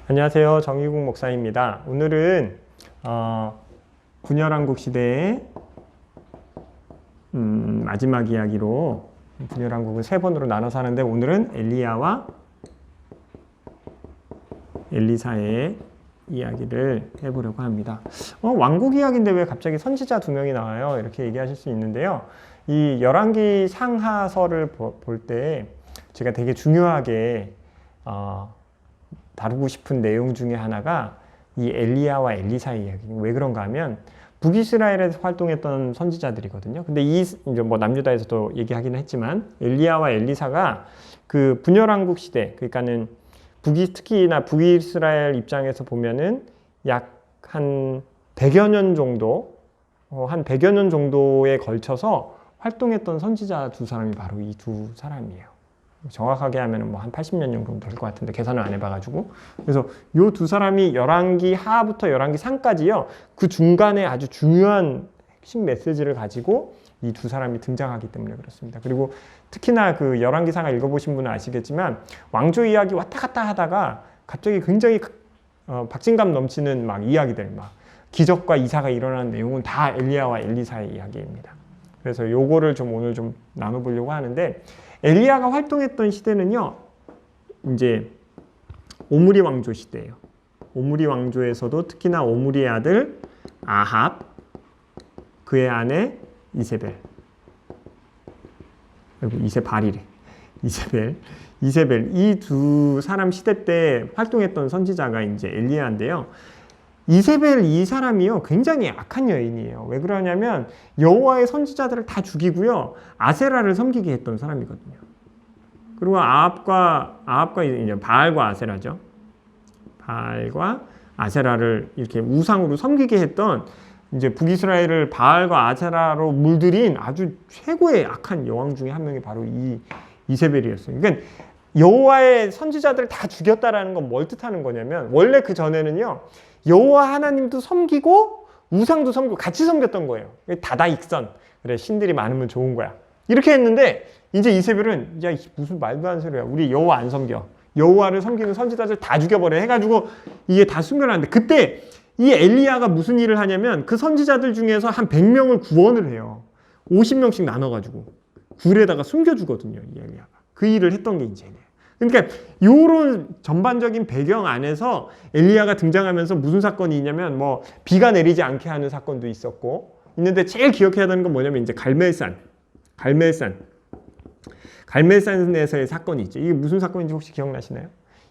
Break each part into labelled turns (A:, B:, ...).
A: 안녕하세요. 정의국 목사입니다. 오늘은 분열왕국 시대의 마지막 이야기로 분열왕국을 세 번으로 나눠서 하는데, 오늘은 엘리야와 엘리사의 이야기를 해보려고 합니다. 왕국 이야기인데 왜 갑자기 선지자 두 명이 나와요? 이렇게 얘기하실 수 있는데요. 이 열왕기 상하서를 볼 때 제가 되게 중요하게 다루고 싶은 내용 중에 하나가 이 엘리야와 엘리사의 이야기예요. 왜 그런가 하면 북이스라엘에서 활동했던 선지자들이거든요. 근데 이제 뭐 남유다에서도 얘기하기는 했지만 엘리야와 엘리사가 그 분열왕국 시대, 그러니까는 특히나 북이스라엘 입장에서 보면은 약 한 100여 년 정도, 한 100여 년 정도에 걸쳐서 활동했던 선지자 두 사람이 바로 이 두 사람이에요. 정확하게 하면 뭐 한 80년 정도 될 것 같은데 계산을 안 해봐가지고. 그래서 요 두 사람이 열왕기 하부터 열왕기 상까지요, 그 중간에 아주 중요한 핵심 메시지를 가지고 이 두 사람이 등장하기 때문에 그렇습니다. 그리고 특히나 그 열왕기 상을 읽어보신 분은 아시겠지만 왕조 이야기 왔다 갔다 하다가 갑자기 굉장히 박진감 넘치는 막 이야기들, 막 기적과 이사가 일어나는 내용은 다 엘리야와 엘리사의 이야기입니다. 그래서 요거를 좀 오늘 좀 나눠보려고 하는데, 엘리야가 활동했던 시대는요, 이제 오므리 왕조 시대예요. 오므리 왕조에서도 특히나 오므리의 아들 아합, 그의 아내 이세벨, 그리고 이세벨, 이 두 사람 시대 때 활동했던 선지자가 이제 엘리야인데요. 이세벨 이 사람이요, 굉장히 악한 여인이에요. 왜 그러냐면 여호와의 선지자들을 다 죽이고요, 아세라를 섬기게 했던 사람이거든요. 그리고 아합과 이제 바알과 아세라죠. 바알과 아세라를 이렇게 우상으로 섬기게 했던, 이제 북이스라엘을 바알과 아세라로 물들인 아주 최고의 악한 여왕 중에 한 명이 바로 이 이세벨이었어요. 그러니까 여호와의 선지자들을 다 죽였다라는 건 뭘 뜻하는 거냐면, 원래 그 전에는요, 여호와 하나님도 섬기고 우상도 섬기고 같이 섬겼던 거예요. 다다익선. 그래, 신들이 많으면 좋은 거야. 이렇게 했는데 이제 이세벨은, 야, 무슨 말도 안 소리야. 우리 여호와 안 섬겨. 여호와를 섬기는 선지자들 다 죽여버려 해가지고 이게 다 숨겨놨는데, 그때 이 엘리야가 무슨 일을 하냐면 그 선지자들 중에서 한 100명을 구원을 해요. 50명씩 나눠가지고 굴에다가 숨겨주거든요, 이 엘리야가. 그 일을 했던 게 이제. 그러니까 요런 전반적인 배경 안에서 엘리야가 등장하면서 무슨 사건이 있냐면, 뭐 비가 내리지 않게 하는 사건도 있었고 있는데, 제일 기억해야 되는 건 뭐냐면 이제 갈멜산에서의 사건이 있죠. 이게 무슨 사건인지 혹시 기억나시나요?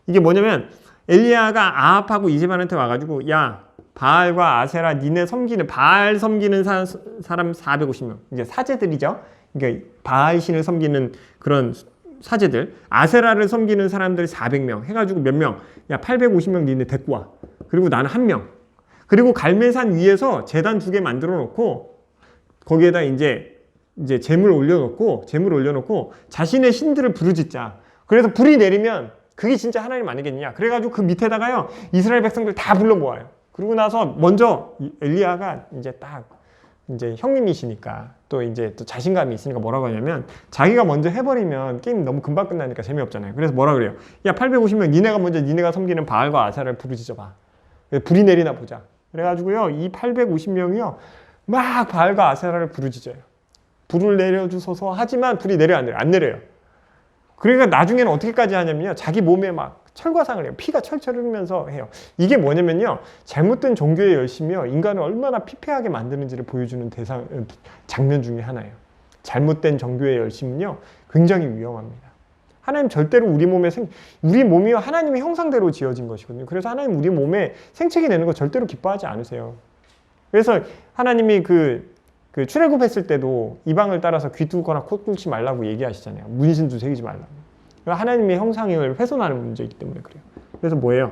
A: 이게 뭐냐면 엘리야가 아합하고 이세벨한테 와가지고, 야, 바알과 아세라 니네 섬기는, 바알 섬기는 사람 450명, 이제 사제들이죠. 그러니까 바알 신을 섬기는 그런 사제들, 아세라를 섬기는 사람들 400명 해가지고 몇 명? 야, 850명 니네 데리고 와. 그리고 나는 1명. 그리고 갈멜산 위에서 제단 2개 만들어 놓고 거기에다 이제 재물 올려놓고 자신의 신들을 부르짖자. 그래서 불이 내리면 그게 진짜 하나님 아니겠냐. 그래가지고 그 밑에다가요, 이스라엘 백성들 다 불러 모아요. 그리고 나서 먼저 엘리야가 이제 형님이시니까 또 자신감이 있으니까 뭐라고 하냐면, 자기가 먼저 해버리면 게임 너무 금방 끝나니까 재미없잖아요. 그래서 뭐라 그래요? 야, 850명 니네가 섬기는 바알과 아세라를 부르짖어봐. 불이 내리나 보자. 그래가지고요, 이 850명이요 막 바알과 아세라를 부르짖어요. 불을 내려주소서 하지만 불이 내려 안 내려요. 그러니까 나중에는 어떻게까지 하냐면요, 자기 몸에 막 철과상을 해요. 피가 철철 흐르면서 해요. 이게 뭐냐면요, 잘못된 종교의 열심이요, 인간을 얼마나 피폐하게 만드는지를 보여주는 장면 중에 하나예요. 잘못된 종교의 열심은요, 굉장히 위험합니다. 하나님 절대로 우리 몸이요, 하나님의 형상대로 지어진 것이거든요. 그래서 하나님 우리 몸에 생채기 내는 거 절대로 기뻐하지 않으세요. 그래서 하나님이 그 출애굽했을 때도 이방을 따라서 귀 뚫거나 코 뚫지 말라고 얘기하시잖아요. 문신도 새기지 말라고. 하나님의 형상을 훼손하는 문제이기 때문에 그래요. 그래서 뭐예요?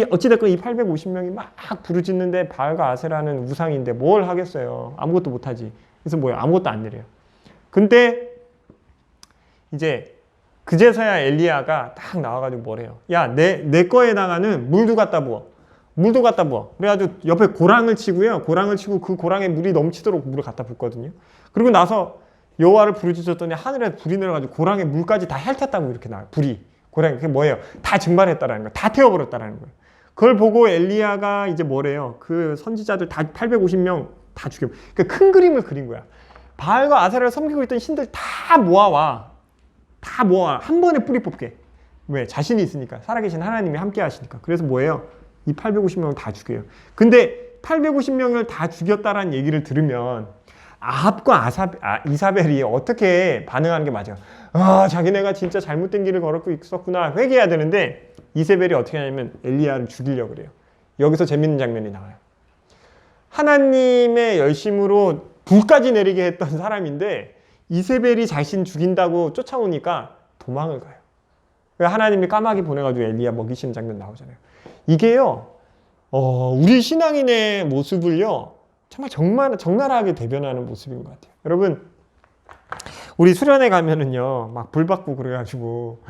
A: 어찌됐건 이 850명이 막 부르짖는데, 바알과 아세라는 우상인데 뭘 하겠어요? 아무것도 못하지. 그래서 뭐예요? 아무것도 안 내려요. 근데 이제 그제서야 엘리야가 딱 나와가지고 뭐래요? 야, 내 거에다가는 물도 갖다 부어. 그래가지고 옆에 고랑을 치고요. 고랑을 치고 그 고랑에 물이 넘치도록 물을 갖다 붓거든요. 그리고 나서 여호와를 부르짖었더니 하늘에 불이 내려가지고 고랑에 물까지 다 핥았다고 이렇게 나와요. 불이. 고랑이 그게 뭐예요? 다 증발했다라는 거예요. 다 태워버렸다라는 거예요. 그걸 보고 엘리야가 이제 뭐래요? 그 선지자들 다 850명 다 죽여. 그러니까 큰 그림을 그린 거야. 바알과 아세라를 섬기고 있던 신들 다 모아와. 다 모아. 한 번에 뿌리 뽑게. 왜? 자신이 있으니까. 살아계신 하나님이 함께 하시니까. 그래서 뭐예요? 이 850명을 다 죽여요. 근데 850명을 다 죽였다라는 얘기를 들으면 아합과 이사벨이 어떻게 반응하는 게 맞아요? 아, 자기네가 진짜 잘못된 길을 걸었고 있었구나. 회개해야 되는데 이세벨이 어떻게 하냐면 엘리야를 죽이려고 그래요. 여기서 재밌는 장면이 나와요. 하나님의 열심으로 불까지 내리게 했던 사람인데 이세벨이 자신 죽인다고 쫓아오니까 도망을 가요. 하나님이 까마귀 보내가지고 엘리야 먹이시는 장면 나오잖아요. 이게요, 우리 신앙인의 모습을요, 정말 적나라하게 대변하는 모습인 것 같아요. 여러분, 우리 수련회 가면은요, 막 불 받고 그래가지고,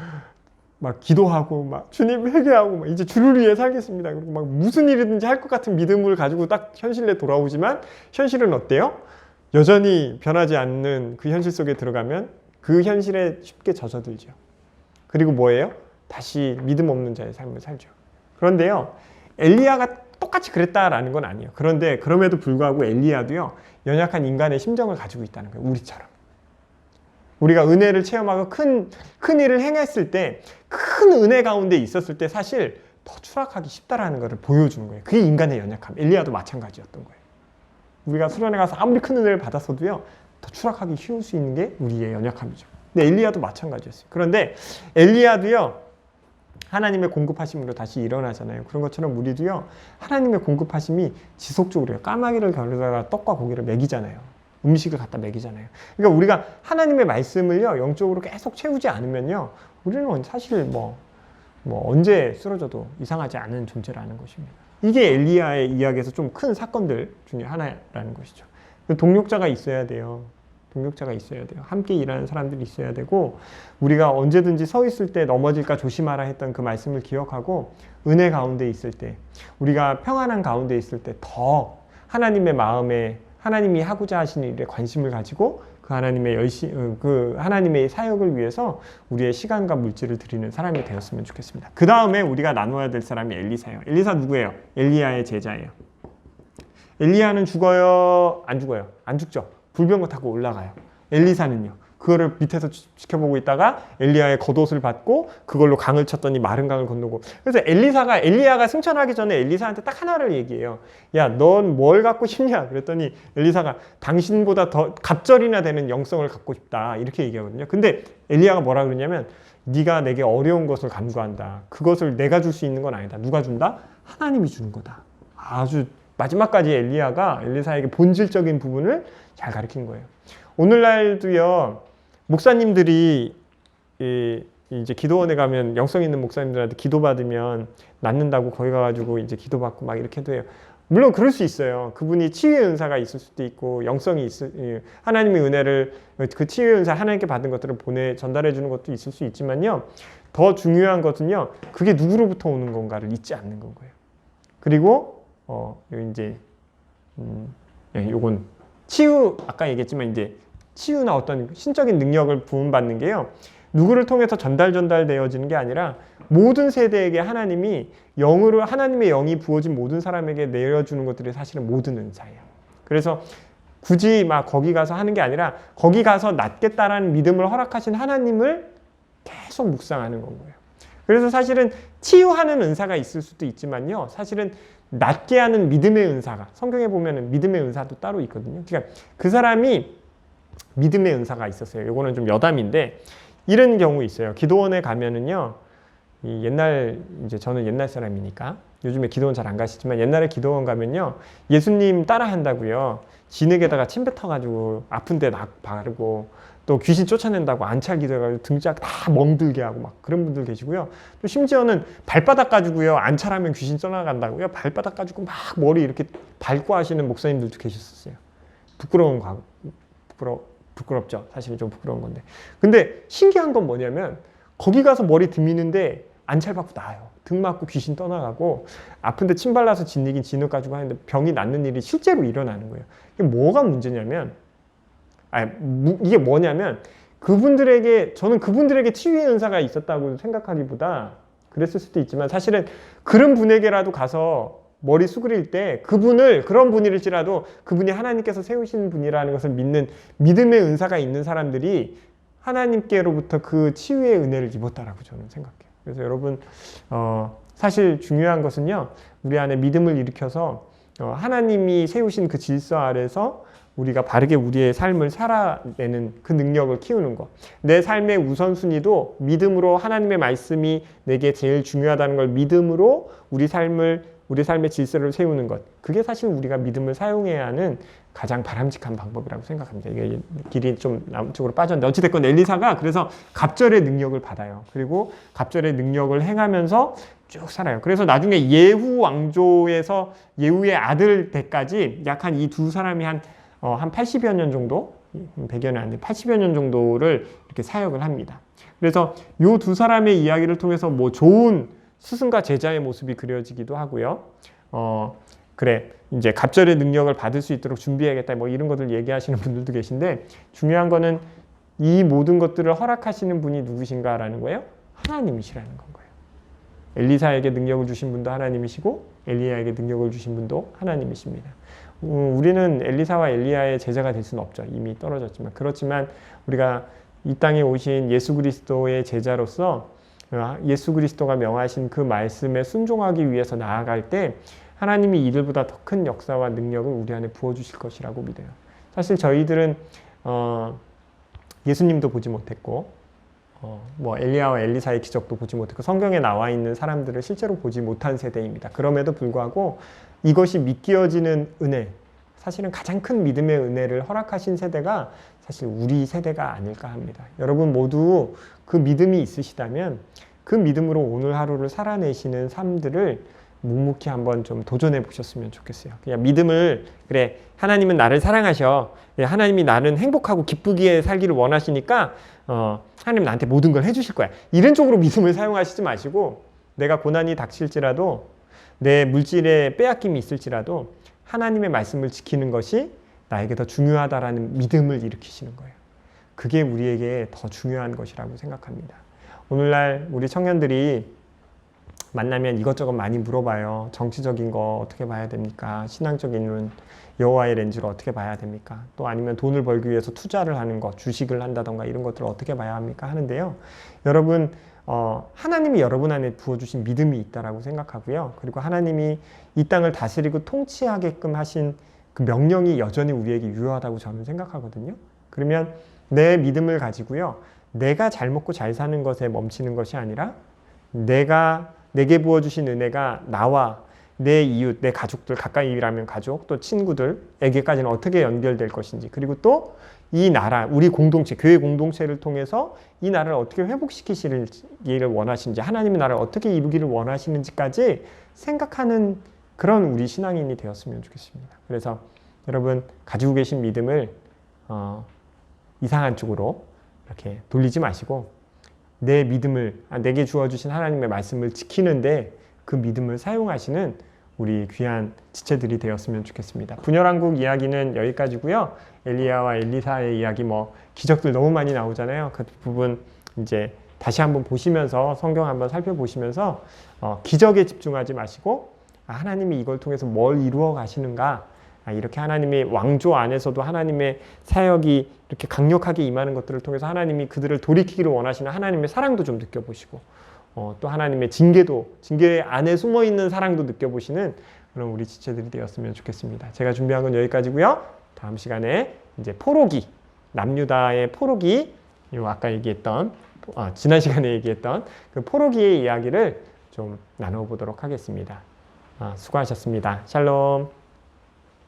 A: 막 기도하고, 막 주님 회개하고, 막 이제 주를 위해 살겠습니다. 그리고 막 무슨 일이든지 할 것 같은 믿음을 가지고 딱 현실에 돌아오지만, 현실은 어때요? 여전히 변하지 않는 그 현실 속에 들어가면 그 현실에 쉽게 젖어들죠. 그리고 뭐예요? 다시 믿음 없는 자의 삶을 살죠. 그런데요, 엘리야가 똑같이 그랬다라는 건 아니에요. 그런데 그럼에도 불구하고 엘리야도요, 연약한 인간의 심정을 가지고 있다는 거예요. 우리처럼. 우리가 은혜를 체험하고 큰 일을 행했을 때, 큰 은혜 가운데 있었을 때 사실 더 추락하기 쉽다라는 것을 보여주는 거예요. 그게 인간의 연약함. 엘리야도 마찬가지였던 거예요. 우리가 수련회 가서 아무리 큰 은혜를 받았어도요, 더 추락하기 쉬울 수 있는 게 우리의 연약함이죠. 근데 엘리야도 마찬가지였어요. 그런데 엘리야도요, 하나님의 공급하심으로 다시 일어나잖아요. 그런 것처럼 우리도요, 하나님의 공급하심이 지속적으로 해요. 까마귀를 겨루다가 떡과 고기를 먹이잖아요. 음식을 갖다 먹이잖아요. 그러니까 우리가 하나님의 말씀을요, 영적으로 계속 채우지 않으면요, 우리는 사실 뭐 언제 쓰러져도 이상하지 않은 존재라는 것입니다. 이게 엘리야의 이야기에서 좀 큰 사건들 중에 하나라는 것이죠. 동력자가 있어야 돼요. 동력자가 있어야 돼요. 함께 일하는 사람들이 있어야 되고, 우리가 언제든지 서 있을 때 넘어질까 조심하라 했던 그 말씀을 기억하고, 은혜 가운데 있을 때, 우리가 평안한 가운데 있을 때 더 하나님의 마음에 하나님이 하고자 하시는 일에 관심을 가지고 그 하나님의 사역을 위해서 우리의 시간과 물질을 드리는 사람이 되었으면 좋겠습니다. 그 다음에 우리가 나눠야 될 사람이 엘리사예요. 엘리사 누구예요? 엘리야의 제자예요. 엘리야는 죽어요? 안 죽어요? 안 죽죠. 불병거 타고 올라가요. 엘리사는요, 그거를 밑에서 지켜보고 있다가 엘리야의 겉옷을 받고 그걸로 강을 쳤더니 마른 강을 건너고. 그래서 엘리야가 승천하기 전에 엘리사한테 딱 하나를 얘기해요. 야, 넌 뭘 갖고 싶냐? 그랬더니 엘리사가 당신보다 더 갑절이나 되는 영성을 갖고 싶다, 이렇게 얘기하거든요. 근데 엘리야가 뭐라 그러냐면, 네가 내게 어려운 것을 간구한다. 그것을 내가 줄 수 있는 건 아니다. 누가 준다? 하나님이 주는 거다. 아주 마지막까지 엘리사에게 본질적인 부분을 잘 가르친 거예요. 오늘날도요, 목사님들이 이제 기도원에 가면 영성 있는 목사님들한테 기도받으면 낫는다고 거기 가가지고 이제 기도받고 막 이렇게 해요. 물론 그럴 수 있어요. 그분이 치유의 은사가 있을 수도 있고, 하나님의 은혜를, 그 치유의 은사 하나님께 받은 것들을 전달해 주는 것도 있을 수 있지만요, 더 중요한 것은요, 그게 누구로부터 오는 건가를 잊지 않는 건 거예요. 그리고 이제 요건 아까 얘기했지만 이제 치유나 어떤 신적인 능력을 부음받는 게요, 누구를 통해서 전달되어지는 게 아니라 모든 세대에게 하나님의 영이 부어진 모든 사람에게 내려주는 것들이 사실은 모든 은사예요. 그래서 굳이 막 거기 가서 하는 게 아니라 거기 가서 낫겠다라는 믿음을 허락하신 하나님을 계속 묵상하는 건 거예요. 그래서 사실은 치유하는 은사가 있을 수도 있지만요, 사실은 낫게 하는 믿음의 은사가, 성경에 보면은 믿음의 은사도 따로 있거든요. 그러니까 그 사람이 믿음의 은사가 있었어요. 이거는 좀 여담인데, 이런 경우 있어요. 기도원에 가면은요, 이제 저는 옛날 사람이니까 요즘에 기도원 잘 안 가시지만, 옛날에 기도원 가면요, 예수님 따라 한다고요, 진흙에다가 침 뱉어가지고 아픈 데 바르고, 또 귀신 쫓아낸다고 안찰 기도해가지고 등짝 다 멍들게 하고 막 그런 분들 계시고요. 또 심지어는 발바닥 가지고요, 안찰하면 귀신 떠나간다고요, 발바닥 가지고 막 머리 이렇게 밟고 하시는 목사님들도 계셨었어요. 부끄럽죠. 사실은 좀 부끄러운 건데. 근데 신기한 건 뭐냐면, 거기 가서 머리 드미는데 안찰 받고 나아요. 등 맞고 귀신 떠나가고, 아픈데 침 발라서 진흙 가지고 하는데 병이 낫는 일이 실제로 일어나는 거예요. 이게 뭐가 문제냐면, 이게 뭐냐면, 저는 그분들에게 치유의 은사가 있었다고 생각하기보다, 그랬을 수도 있지만 사실은 그런 분에게라도 가서 머리 수그릴 때 그런 분일지라도 그분이 하나님께서 세우신 분이라는 것을 믿는 믿음의 은사가 있는 사람들이 하나님께로부터 그 치유의 은혜를 입었다라고 저는 생각해요. 그래서 여러분 사실 중요한 것은요, 우리 안에 믿음을 일으켜서 하나님이 세우신 그 질서 아래서 우리가 바르게 우리의 삶을 살아내는 그 능력을 키우는 것. 내 삶의 우선순위도 믿음으로 하나님의 말씀이 내게 제일 중요하다는 걸 믿음으로 우리 삶의 질서를 세우는 것. 그게 사실 우리가 믿음을 사용해야 하는 가장 바람직한 방법이라고 생각합니다. 이게 길이 좀 남쪽으로 빠졌는데 어찌됐건 엘리사가 그래서 갑절의 능력을 받아요. 그리고 갑절의 능력을 행하면서 쭉 살아요. 그래서 나중에 예후 왕조에서 예후의 아들 때까지 약 한 이 두 사람이 한 80여 년 정도, 100여 년 안 돼, 80여 년 정도를 이렇게 사역을 합니다. 그래서 이 두 사람의 이야기를 통해서 뭐 좋은 스승과 제자의 모습이 그려지기도 하고요. 그래, 이제 갑절의 능력을 받을 수 있도록 준비해야겠다, 뭐 이런 것들 얘기하시는 분들도 계신데, 중요한 거는 이 모든 것들을 허락하시는 분이 누구신가라는 거예요? 하나님이시라는 건 거예요. 엘리사에게 능력을 주신 분도 하나님이시고 엘리야에게 능력을 주신 분도 하나님이십니다. 우리는 엘리사와 엘리야의 제자가 될 수는 없죠. 이미 떨어졌지만. 그렇지만 우리가 이 땅에 오신 예수 그리스도의 제자로서 예수 그리스도가 명하신 그 말씀에 순종하기 위해서 나아갈 때 하나님이 이들보다 더 큰 역사와 능력을 우리 안에 부어주실 것이라고 믿어요. 사실 저희들은 예수님도 보지 못했고 뭐 엘리야와 엘리사의 기적도 보지 못했고 성경에 나와 있는 사람들을 실제로 보지 못한 세대입니다. 그럼에도 불구하고 이것이 믿겨지는 은혜, 사실은 가장 큰 믿음의 은혜를 허락하신 세대가 사실 우리 세대가 아닐까 합니다. 여러분 모두 그 믿음이 있으시다면 그 믿음으로 오늘 하루를 살아내시는 삶들을 묵묵히 한번 좀 도전해 보셨으면 좋겠어요. 그냥 믿음을, 그래, 하나님은 나를 사랑하셔, 하나님이 나는 행복하고 기쁘게 살기를 원하시니까 하나님 나한테 모든 걸 해주실 거야, 이런 쪽으로 믿음을 사용하시지 마시고, 내가 고난이 닥칠지라도 내 물질에 빼앗김이 있을지라도 하나님의 말씀을 지키는 것이 나에게 더 중요하다라는 믿음을 일으키시는 거예요. 그게 우리에게 더 중요한 것이라고 생각합니다. 오늘날 우리 청년들이 만나면 이것저것 많이 물어봐요. 정치적인 거 어떻게 봐야 됩니까? 신앙적인 여호와의 렌즈로 어떻게 봐야 됩니까? 또 아니면 돈을 벌기 위해서 투자를 하는 것, 주식을 한다던가 이런 것들을 어떻게 봐야 합니까? 하는데요. 여러분, 하나님이 여러분 안에 부어주신 믿음이 있다라고 생각하고요. 그리고 하나님이 이 땅을 다스리고 통치하게끔 하신 그 명령이 여전히 우리에게 유효하다고 저는 생각하거든요. 그러면 내 믿음을 가지고요, 내가 잘 먹고 잘 사는 것에 멈추는 것이 아니라 내게 부어주신 은혜가 나와 내 이웃, 내 가족들, 가까이 일하면 가족, 또 친구들에게까지는 어떻게 연결될 것인지, 그리고 또 이 나라, 우리 공동체, 교회 공동체를 통해서 이 나라를 어떻게 회복시키시기를 원하시는지, 하나님의 나라를 어떻게 이루기를 원하시는지까지 생각하는 그런 우리 신앙인이 되었으면 좋겠습니다. 그래서 여러분 가지고 계신 믿음을 이상한 쪽으로 이렇게 돌리지 마시고 내 믿음을, 내게 주어주신 하나님의 말씀을 지키는데 그 믿음을 사용하시는 우리 귀한 지체들이 되었으면 좋겠습니다. 분열왕국 이야기는 여기까지고요. 엘리야와 엘리사의 이야기, 뭐 기적들 너무 많이 나오잖아요. 그 부분 이제 다시 한번 보시면서, 성경 한번 살펴보시면서 기적에 집중하지 마시고 하나님이 이걸 통해서 뭘 이루어 가시는가, 이렇게 하나님의 왕조 안에서도 하나님의 사역이 이렇게 강력하게 임하는 것들을 통해서 하나님이 그들을 돌이키기를 원하시는 하나님의 사랑도 좀 느껴보시고, 또 하나님의 징계 안에 숨어있는 사랑도 느껴보시는 그런 우리 지체들이 되었으면 좋겠습니다. 제가 준비한 건 여기까지고요. 다음 시간에 이제 포로기, 남유다의 포로기, 아까 얘기했던, 지난 시간에 얘기했던 그 포로기의 이야기를 좀 나눠보도록 하겠습니다. 수고하셨습니다. 샬롬.